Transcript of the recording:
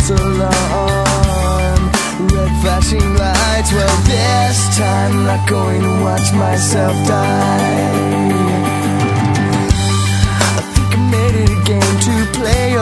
false alarm. Red flashing lights, well this time I'm not going to watch myself die. I think I made it a game to play